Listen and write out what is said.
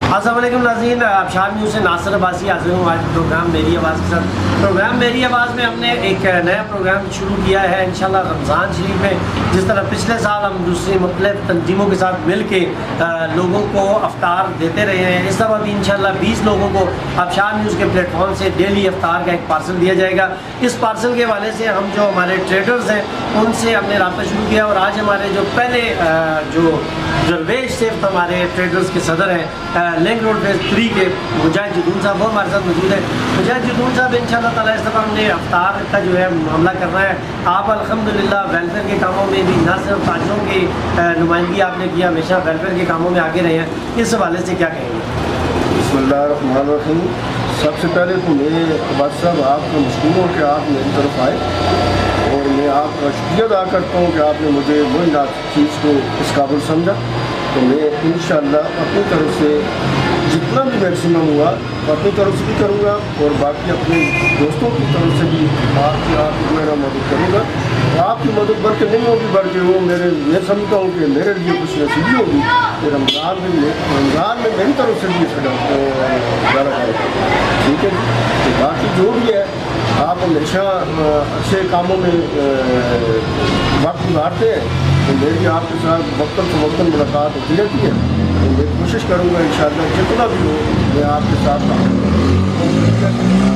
السلام علیکم ناظرین، ابشار نیوز سے ناصر عباسی حاضر ہوں آج پروگرام میری آواز کے ساتھ۔ پروگرام میری آواز میں ہم نے ایک نیا پروگرام شروع کیا ہے انشاءاللہ رمضان شریف میں۔ جس طرح پچھلے سال ہم دوسری مختلف تنظیموں کے ساتھ مل کے لوگوں کو افطار دیتے رہے ہیں، اس دفعہ بھی انشاءاللہ 20 لوگوں کو ابشار نیوز کے پلیٹ فارم سے ڈیلی افطار کا ایک پارسل دیا جائے گا۔ اس پارسل کے حوالے سے ہم جو ہمارے ٹریڈرز ہیں ان سے ہم نے رابطہ شروع کیا، اور آج ہمارے جو پہلے جو درویش صرف ہمارے ٹریڈرز کے صدر ہیں لنک روڈ فیز 3 کے مجاہد جدون صاحب، وہ ہمارے ساتھ موجود ہیں۔ مجاہد جدون صاحب انشاءاللہ تعالیٰ اس دفعہ ہم نے افطار کا جو ہے معاملہ کرنا ہے۔ آپ الحمدللہ ویلفیئر کے کاموں میں بھی نہ صرف تاجروں کی نمائندگی آپ نے کیا، ہمیشہ ویلفیئر کے کاموں میں آگے رہے ہیں، اس حوالے سے کیا کہیں گے؟ بسم اللہ الرحمن الرحیم۔ سب سے پہلے تو میں عباس صاحب آپ کو مشکور ہوں کہ آپ میری طرف آئے، اور میں آپ کا شکریہ ادا کرتا ہوں کہ آپ نے مجھے وہی چیز کو اس قابل سمجھا۔ تو میں انشاءاللہ اپنی طرف سے جتنا بھی میکسیمم ہوا اپنی طرف سے بھی کروں گا، اور باقی اپنے دوستوں کی طرف سے بھی آپ میرا مدد کروں گا۔ آپ کی مدد بڑھ کے نہیں ہوگی، بلکہ وہ میں سمجھتا ہوں کہ میرے لیے کچھ نصیبی ہوگی کہ رمضان میں میری طرف سے بھی ڈالا جائے گا، ٹھیک ہے۔ تو باقی جو بھی ہے آپ ہمیشہ اچھے کاموں میں وقت گزارتے ہیں، تو میری آپ کے ساتھ وقتاً فوقتاً ملاقات ہوتی رہتی ہے۔ تو میں کوشش کروں گا انشاءاللہ جتنا بھی ہو میں آپ کے ساتھ رہوں۔